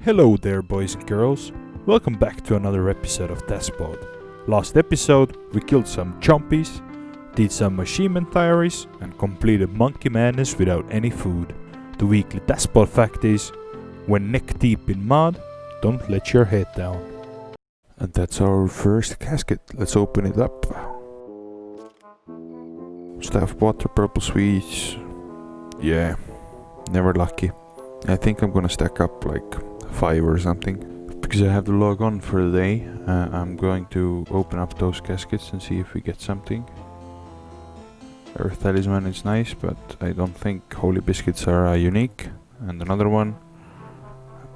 Hello there, boys and girls. Welcome back to another episode of Taskbod. Last episode, we killed some chompies, did some achievement diaries, and completed Monkey Madness without any food. The weekly Taskbod fact is, when neck deep in mud, don't let your head down. And that's our first casket. Let's open it up. Staff water, purple sweets. Yeah, never lucky. I think I'm gonna stack up like 5 or something. Because I have to log on for the day, I'm going to open up those caskets and see if we get something. Earth Talisman is nice, but I don't think Holy Biscuits are unique. And another one,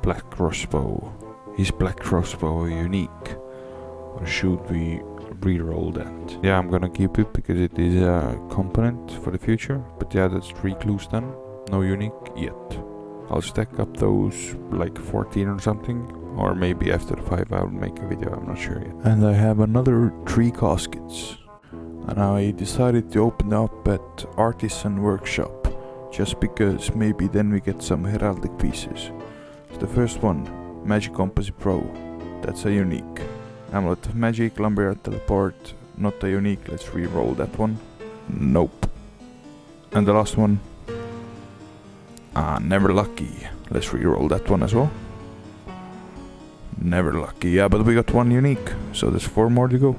Black Crossbow. Is Black Crossbow unique? Or should we re-roll that? Yeah, I'm gonna keep it because it is a component for the future. But yeah, that's 3 clues done. No unique yet. I'll stack up those like 14 or something. Or maybe after 5 I'll make a video, I'm not sure yet. And I have another 3 caskets. And I decided to open up at Artisan Workshop. Just because maybe then we get some heraldic pieces. So the first one, Magic Composite Pro. That's a unique. Amulet of Magic, Lumberyard Teleport. Not a unique, let's re-roll that one. Nope. And the last one. Never lucky. Let's re-roll that one as well. Never lucky. Yeah, but we got 1 unique, so there's 4 more to go.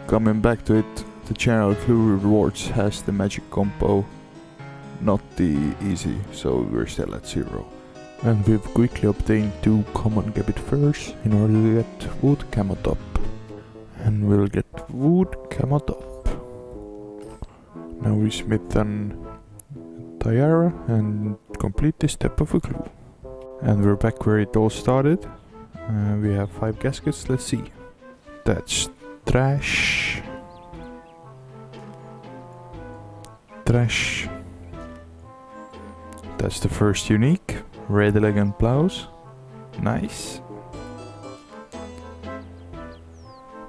Coming back to it, the Channel Clue Rewards has the Magic Compo. Not the easy, so we're still at 0. And we've quickly obtained 2 common Gambit furs in order to get wood camo top. And we'll get wood camo top. Now we smith an tiara and complete this step of a clue. And we're back where it all started. We have 5 caskets, let's see. That's trash. Trash. That's the first unique. Red Elegant Blouse. Nice.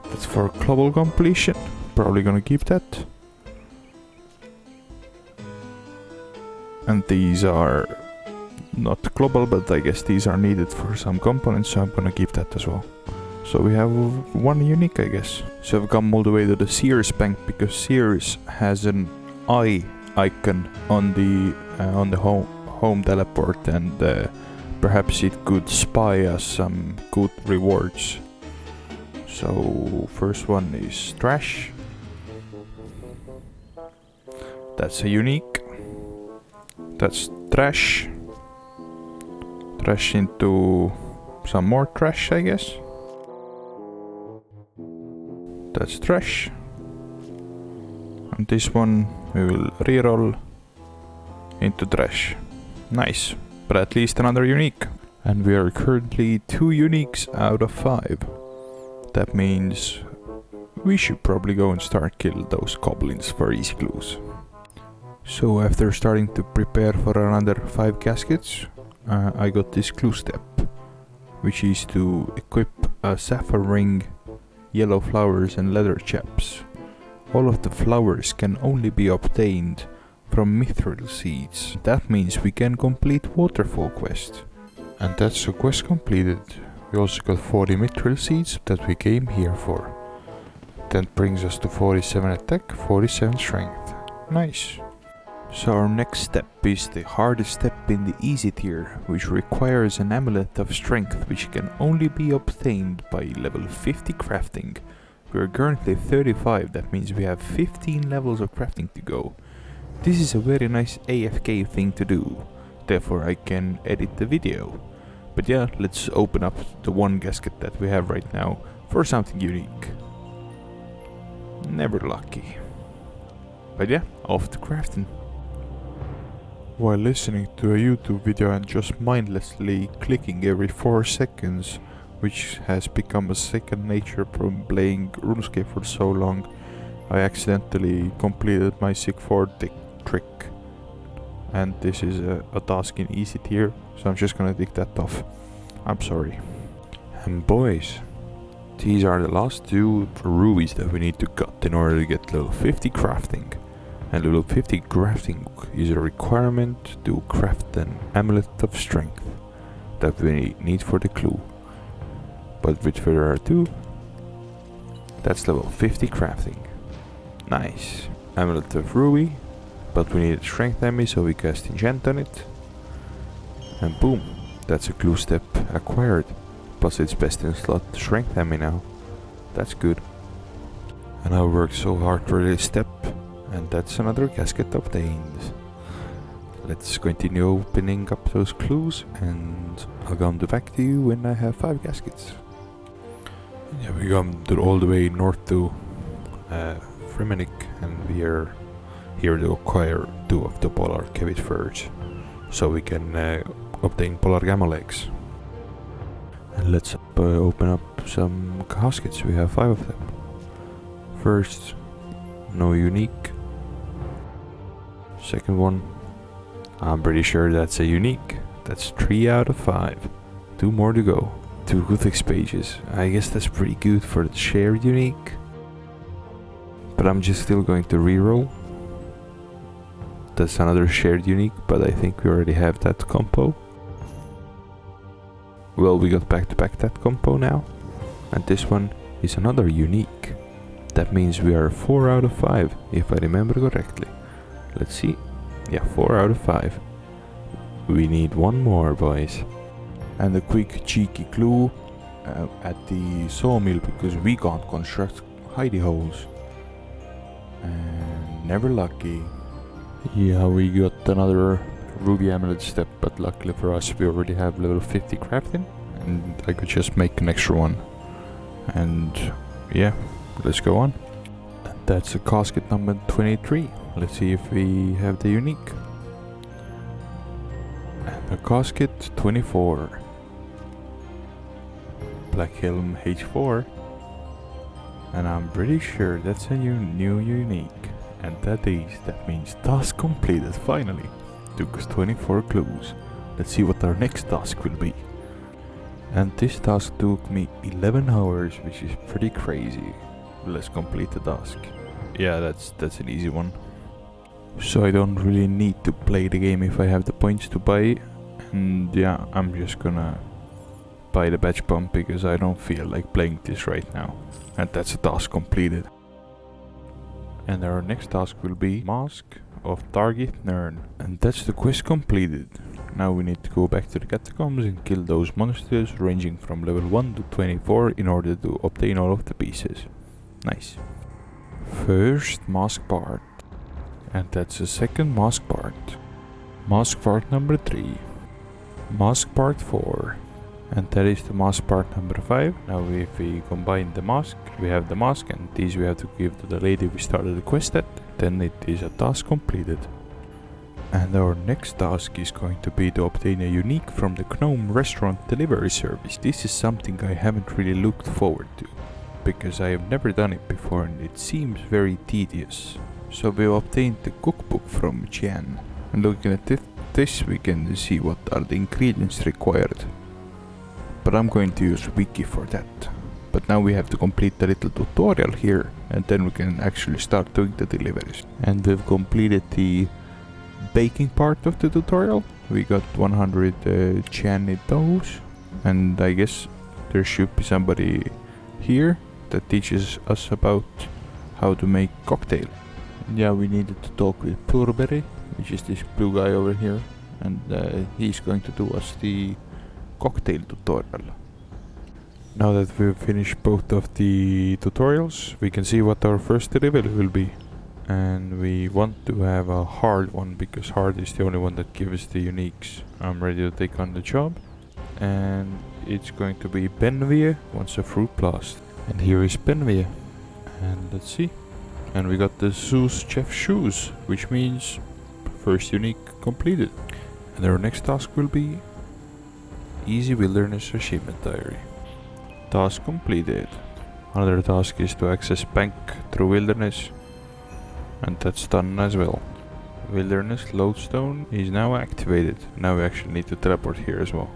That's for global completion. Probably gonna keep that. And these are not global, but I guess these are needed for some components, so I'm gonna keep that as well. So we have 1 unique, I guess. So I've come all the way to the Sears Bank because Sears has an eye icon on the home teleport, and perhaps it could spy us some good rewards. So first one is trash. That's a unique. That's trash. Trash into some more trash, I guess. That's trash. And this one we will reroll into trash. Nice, but at least another unique. And we are currently 2 uniques out of 5. That means we should probably go and start killing those goblins for easy clues. So after starting to prepare for another 5 caskets, I got this clue step, which is to equip a sapphire ring, yellow flowers and leather chaps. All of the flowers can only be obtained from mithril seeds. That means we can complete Waterfall quest. And that's a quest completed. We also got 40 mithril seeds that we came here for. That brings us to 47 attack, 47 strength. Nice. So our next step is the hardest step in the easy tier, which requires an amulet of strength which can only be obtained by level 50 crafting. We are currently 35, that means we have 15 levels of crafting to go. This is a very nice AFK thing to do, therefore I can edit the video. But yeah, let's open up the 1 casket that we have right now for something unique. Never lucky. But yeah, off to crafting. While listening to a YouTube video and just mindlessly clicking every 4 seconds, which has become a second nature from playing RuneScape for so long, I accidentally completed my Sig 4 trick. And this is a task in easy tier, so I'm just gonna take that off. I'm sorry. And boys, these are the last 2 rubies that we need to cut in order to get level 50 crafting. And level 50 crafting is a requirement to craft an amulet of strength. that we need for the clue. But with further ado, that's level 50 crafting. Nice. Amulet of Ruby, but we need a strength enemy, so we cast enchant on it. And boom, that's a clue step acquired. Plus it's best in slot strength enemy now. That's good. And I worked so hard for this step, and that's another casket obtained. Let's continue opening up those clues, and I'll come back to you when I have 5 caskets. Yeah, we come all the way north to Fremenik, and we are here to acquire 2 of the polar cabbage furs, so we can obtain polar gamma legs. And let's open up some caskets. We have 5 of them. First, no unique. Second one, I'm pretty sure that's a unique. That's 3 out of 5. 2 more to go. 2 Gothic pages. I guess that's pretty good for the shared unique. But I'm just still going to reroll. That's another shared unique, but I think we already have that compo. Well, we got back to back that compo now. And this one is another unique. That means we are 4 out of 5, if I remember correctly. Let's see. Yeah, 4 out of 5. We need 1 more, boys. And a quick cheeky clue at the sawmill, because we can't construct hidey holes. And never lucky. Yeah, we got another ruby amulet step, but luckily for us we already have level 50 crafting, and I could just make an extra one. And yeah, let's go on. That's a casket number 23. Let's see if we have the unique. And a casket 24. Black Helm H4. And I'm pretty sure that's a new unique. And that means task completed finally. Took us 24 clues. Let's see what our next task will be. And this task took me 11 hours, which is pretty crazy. Let's complete the task. Yeah, that's an easy one. So I don't really need to play the game if I have the points to buy. And yeah, I'm just gonna buy the badge pump because I don't feel like playing this right now. And that's a task completed. And our next task will be Mask of Target Nern. And that's the quest completed. Now we need to go back to the catacombs and kill those monsters ranging from level 1 to 24 in order to obtain all of the pieces. Nice. First mask part. And that's the second mask part. Mask part number 3. Mask part 4. And that is the mask part number 5. Now if we combine the mask, we have the mask, and these we have to give to the lady we started the quest at. Then it is a task completed. And our next task is going to be to obtain a unique from the Gnome restaurant delivery service. This is something I haven't really looked forward to, because I have never done it before and it seems very tedious. So we obtained the cookbook from Jan. And looking at this we can see what are the ingredients required. But I'm going to use Wiki for that. But now we have to complete the little tutorial here, and then we can actually start doing the deliveries. And we've completed the baking part of the tutorial. We got 100 Janitos, and I guess there should be somebody here that teaches us about how to make cocktail. Yeah, we needed to talk with Purberry, which is this blue guy over here, and he's going to do us the cocktail tutorial. Now that we've finished both of the tutorials, we can see what our first delivery will be. And we want to have a hard one, because hard is the only one that gives the uniques. I'm ready to take on the job. And it's going to be Benvie wants a fruit blast. And here is Benvie. And let's see. And we got the Zeus Chef shoes, which means first unique completed. And our next task will be Easy Wilderness Achievement Diary. Task completed. Another task is to access bank through wilderness, and that's done as well. Wilderness lodestone is now activated. Now we actually need to teleport here as well.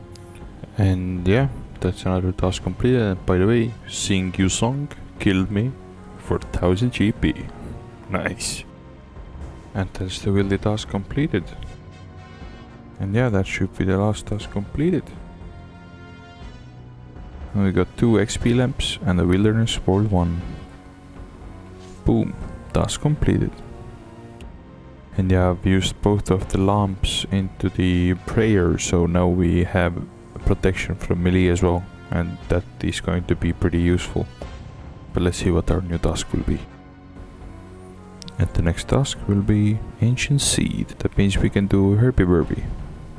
And yeah, that's another task completed. And by the way, Sing You Song killed me for 1000 GP. Nice. And that's the wildy task completed. And yeah, that should be the last task completed. And we got 2 XP lamps and the wilderness world 1. Boom, task completed. And yeah, I've used both of the lamps into the prayer, so now we have protection from melee as well, and that is going to be pretty useful. But let's see what our new task will be. And the next task will be Ancient Seed. That means we can do Herby Burby.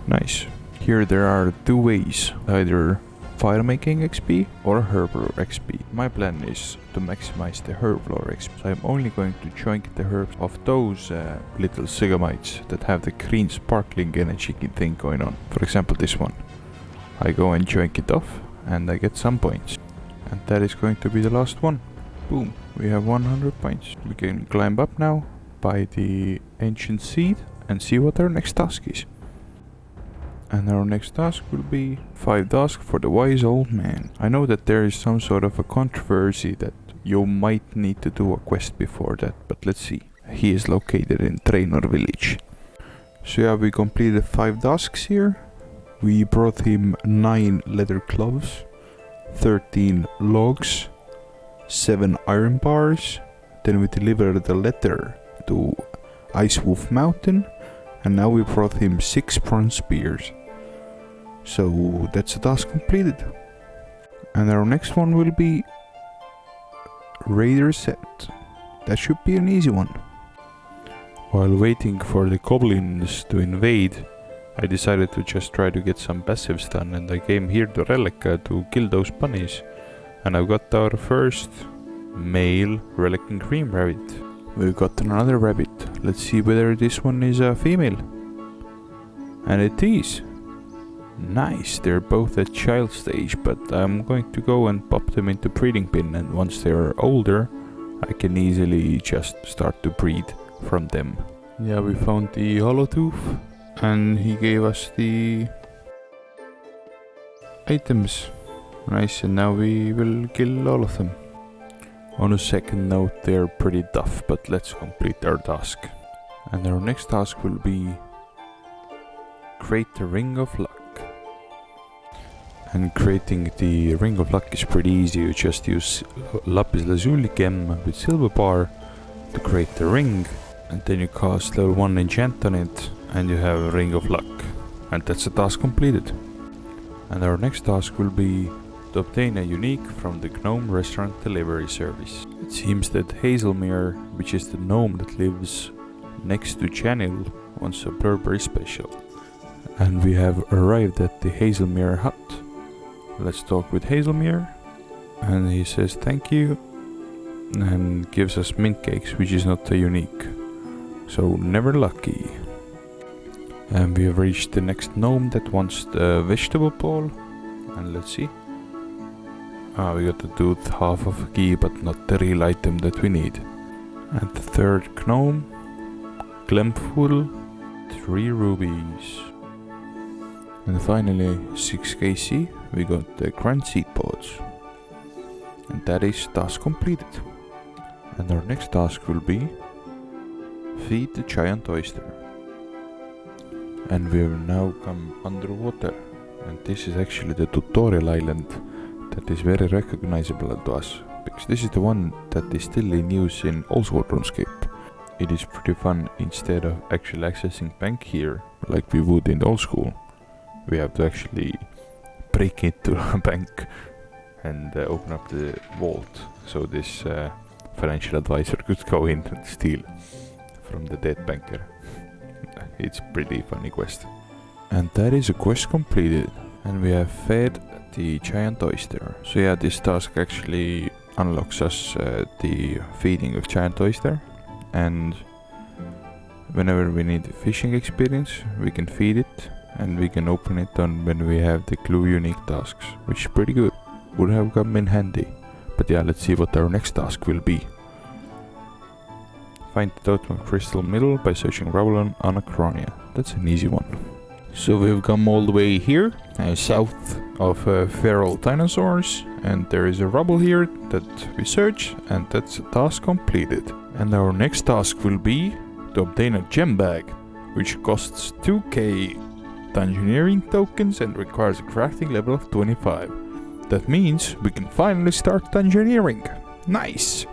Nice. Here there are 2 ways, either fire making XP or herblore XP. My plan is to maximize the herblore XP, so I'm only going to joink the herbs of those little sigamites that have the green sparkling energy thing going on. For example, this one. I go and joink it off and I get some points. And that is going to be the last one. Boom, we have 100 points. We can climb up now, buy the Ancient Seed and see what our next task is. And our next task will be 5 tasks for the wise old man. I know that there is some sort of a controversy that you might need to do a quest before that, but let's see. He is located in Trainor village. So yeah, we completed 5 tasks here. We brought him 9 leather gloves, 13 logs, 7 iron bars. Then we delivered the letter to Ice Wolf Mountain, and now we brought him 6 bronze spears. So that's a task completed. And our next one will be Raider Set. That should be an easy one. While waiting for the goblins to invade, I decided to just try to get some passives done, and I came here to Relica to kill those bunnies. And I've got our first male Relic and Cream rabbit. We've got another rabbit. Let's see whether this one is a female. And it is. Nice, they're both at child stage, but I'm going to go and pop them into breeding bin, and once they're older, I can easily just start to breed from them. Yeah, we found the hollow tooth, and he gave us the items. Nice, and now we will kill all of them. On a second note, they're pretty tough, but let's complete our task. And our next task will be create the Ring of Luck. And creating the Ring of Luck is pretty easy. You just use lapis lazuli gem with silver bar to create the ring, and then you cast level 1 enchant on it, and you have a Ring of Luck. And that's the task completed. And our next task will be to obtain a unique from the Gnome Restaurant Delivery Service. It seems that Hazelmere, which is the gnome that lives next to Channel, wants a Burberry special. And we have arrived at the Hazelmere hut. Let's talk with Hazelmere, and he says thank you and gives us mint cakes, which is not a unique, so never lucky. And we have reached the next gnome that wants the vegetable ball, and let's see. We got to do half of a key, but not the real item that we need. And the third gnome, Glemful, 3 rubies. And finally 6 KC, we got the Grand Seed Pods. And that is task completed. And our next task will be feed the giant oyster. And we have now come underwater. And this is actually the tutorial island that is very recognizable to us, because this is the one that is still in use in old school RuneScape. It is pretty fun. Instead of actually accessing bank here like we would in old school, we have to actually break into a bank and open up the vault, so this financial advisor could go in and steal from the dead banker. It's pretty funny quest. And that is a quest completed, and we have fed the giant oyster. So yeah, this task actually unlocks us the feeding of giant oyster, and whenever we need fishing experience we can feed it, and we can open it on when we have the clue unique tasks, which is pretty good, would have come in handy. But yeah, let's see what our next task will be. Find the totem of crystal middle by searching rubble on Anachronia. That's an easy one. So we've come all the way here, south of feral dinosaurs, and there is a rubble here that we search, and that's a task completed. And our next task will be to obtain a gem bag, which costs 2k Dungeoneering tokens and requires a crafting level of 25. that means we can finally start Dungeoneering. Nice!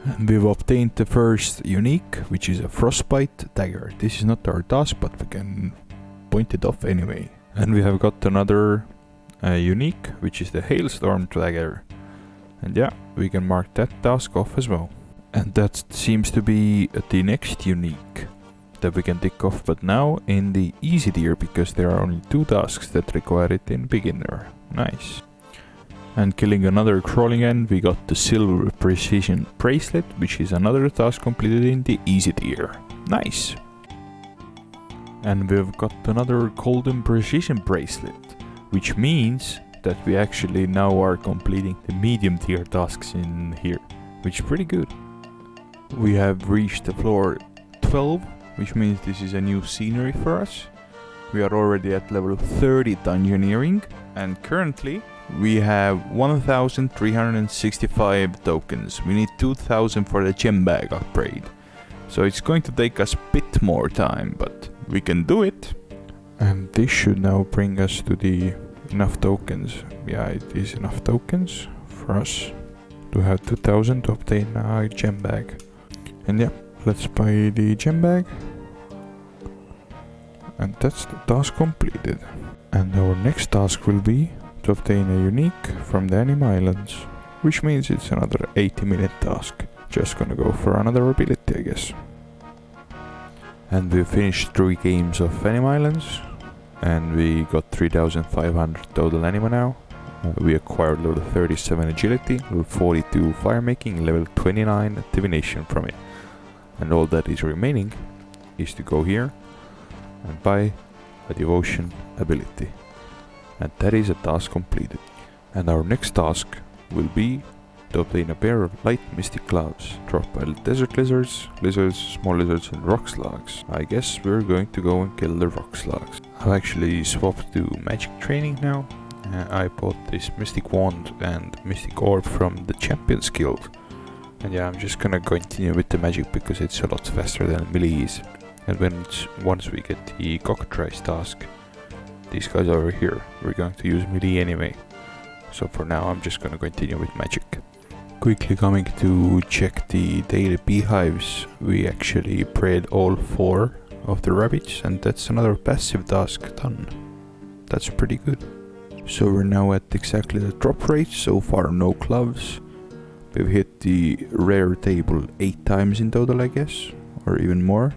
And we've obtained the first unique, which is a frostbite dagger. This is not our task, but we can point it off anyway. And we have got another unique, which is the hailstorm dagger. And yeah, we can mark that task off as well. And that seems to be the next unique that we can tick off, but now in the easy tier, because there are only 2 tasks that require it in beginner. Nice. And killing another crawling end, we got the silver precision bracelet, which is another task completed in the easy tier. Nice. And we've got another golden precision bracelet, which means that we actually now are completing the medium tier tasks in here, which is pretty good. We have reached the floor 12, which means this is a new scenery for us. We are already at level 30 Dungeoneering, and currently we have 1365 tokens. We need 2000 for the gem bag upgrade. So it's going to take us a bit more time, but we can do it. And this should now bring us to the enough tokens. Yeah, it is enough tokens for us to have 2000 to obtain a gem bag. And yeah, let's buy the gem bag. And that's the task completed. And our next task will be to obtain a unique from the Anime Islands, which means it's another 80-minute task. Just gonna go for another ability, I guess. And we finished 3 games of Anime Islands, and we got 3500 total anima now. We acquired level 37 agility, level 42 fire making, level 29 divination from it. And all that is remaining is to go here and buy a devotion ability. And that is a task completed. And our next task will be to obtain a pair of light mystic clouds dropped by desert lizards, small lizards and rock slugs. I guess we're going to go and kill the rock slugs. I've actually swapped to magic training now. I bought this mystic wand and mystic orb from the Champions Guild. And yeah, I'm just gonna continue with the magic because it's a lot faster than melee is. And once we get the cockatrice task, these guys over here, we're going to use melee anyway. So for now I'm just gonna continue with magic. Quickly coming to check the daily beehives, we actually bred all 4 of the rabbits, and that's another passive task done. That's pretty good. So we're now at exactly the drop rate, so far no gloves. We've hit the rare table 8 times in total, I guess, or even more.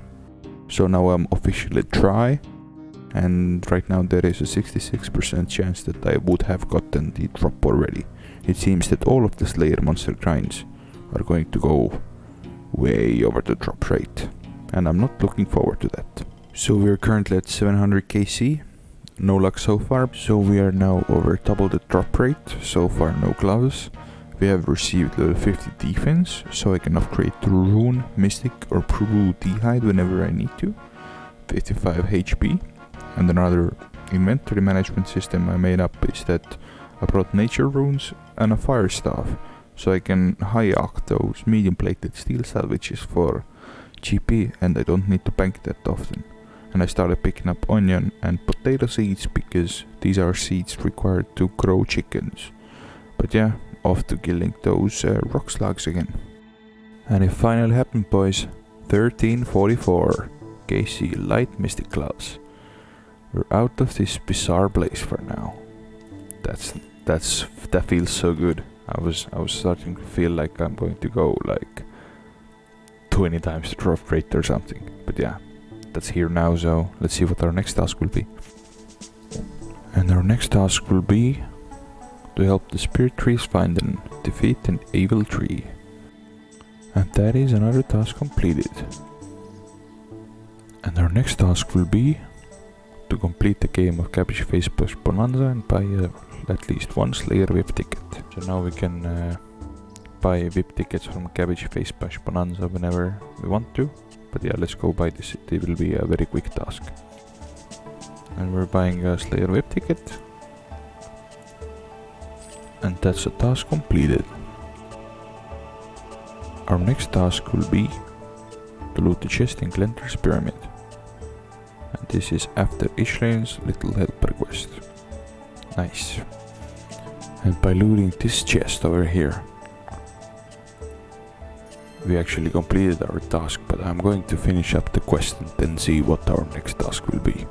So now I'm officially dry, and right now there is a 66% chance that I would have gotten the drop already. It seems that all of the Slayer monster grinds are going to go way over the drop rate, and I'm not looking forward to that. So we're currently at 700 KC, no luck so far, so we are now over double the drop rate, so far no gloves. We have received level 50 defense, so I can upgrade to Rune, Mystic or Prue D'hide whenever I need to. 55 HP. And another inventory management system I made up is that I brought nature runes and a fire staff, so I can high arc those medium plated steel salvages for GP, and I don't need to bank that often. And I started picking up onion and potato seeds because these are seeds required to grow chickens. But yeah, off to killing those rock slugs again. And it finally happened, boys. 1344 KC light mystic clouds. We're out of this bizarre place for now. That feels so good. I was starting to feel like I'm going to go like 20 times the drop rate or something. But yeah, that's here now, so let's see what our next task will be. And our next task will be to help the spirit trees find and defeat an evil tree. And that is another task completed. And our next task will be to complete the game of Cabbage Face Push Bonanza and buy at least 1 Slayer VIP ticket. So now we can buy VIP tickets from Cabbage Face Push Bonanza whenever we want to. But yeah, let's go buy this. It will be a very quick task. And we're buying a Slayer VIP ticket. And that's a task completed. Our next task will be to loot the chest in Glenter's Pyramid. And this is after Ishlane's little helper quest. Nice. And by looting this chest over here, we actually completed our task, but I'm going to finish up the quest and then see what our next task will be.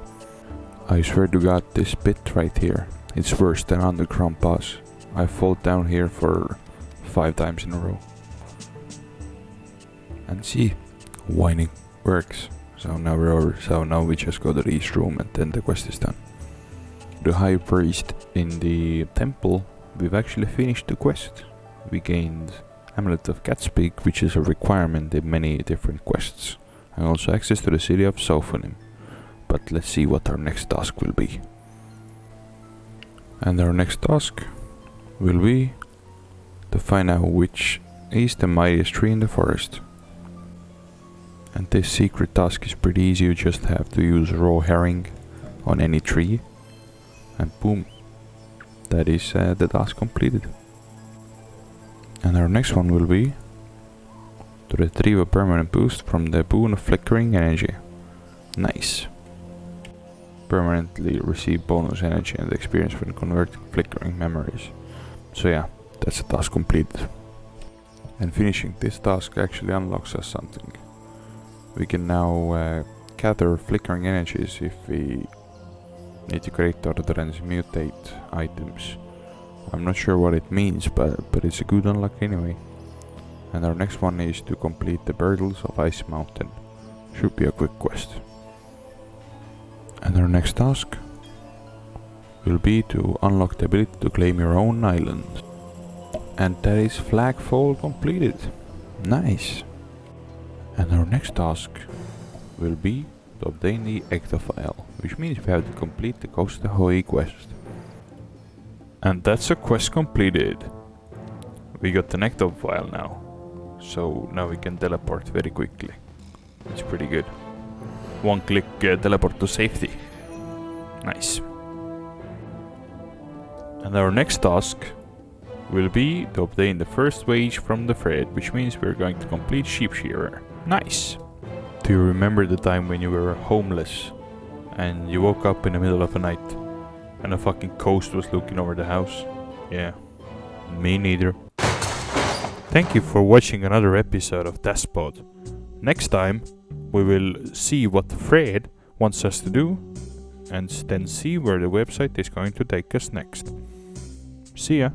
I swear to God, this bit right here, it's worse than underground boss. I fall down here for 5 times in a row. And see, whining works. So now we're over, so now we just go to the east room and then the quest is done. The high priest in the temple, we've actually finished the quest. We gained Amulet of Catspeak, which is a requirement in many different quests, and also access to the city of Sophonim. But let's see what our next task will be. And our next task will be to find out which is the mightiest tree in the forest. And this secret task is pretty easy, you just have to use raw herring on any tree, and boom, that is the task completed. And our next one will be to retrieve a permanent boost from the boon of flickering energy. Nice. Permanently receive bonus energy and experience when converting flickering memories. So yeah, that's a task completed. And finishing this task actually unlocks us something. We can now gather flickering energies if we need to create or transmutate items. I'm not sure what it means, but it's a good unlock anyway. And our next one is to complete the Burdles of Ice Mountain. Should be a quick quest. And our next task will be to unlock the ability to claim your own island. And that is Flagfall completed. Nice. And our next task will be to obtain the Ectophile, which means we have to complete the Costa Hoi quest. And that's a quest completed. We got the Ectophile now, so now we can teleport very quickly. It's pretty good. One click teleport to safety. Nice. And our next task will be to obtain the first wage from the Fred, which means we're going to complete Sheep Shearer. Nice. Do you remember the time when you were homeless and you woke up in the middle of the night and a fucking ghost was looking over the house? Yeah, me neither. Thank you for watching another episode of Taskbod. Next time we will see what Fred wants us to do and then see where the website is going to take us next. See ya!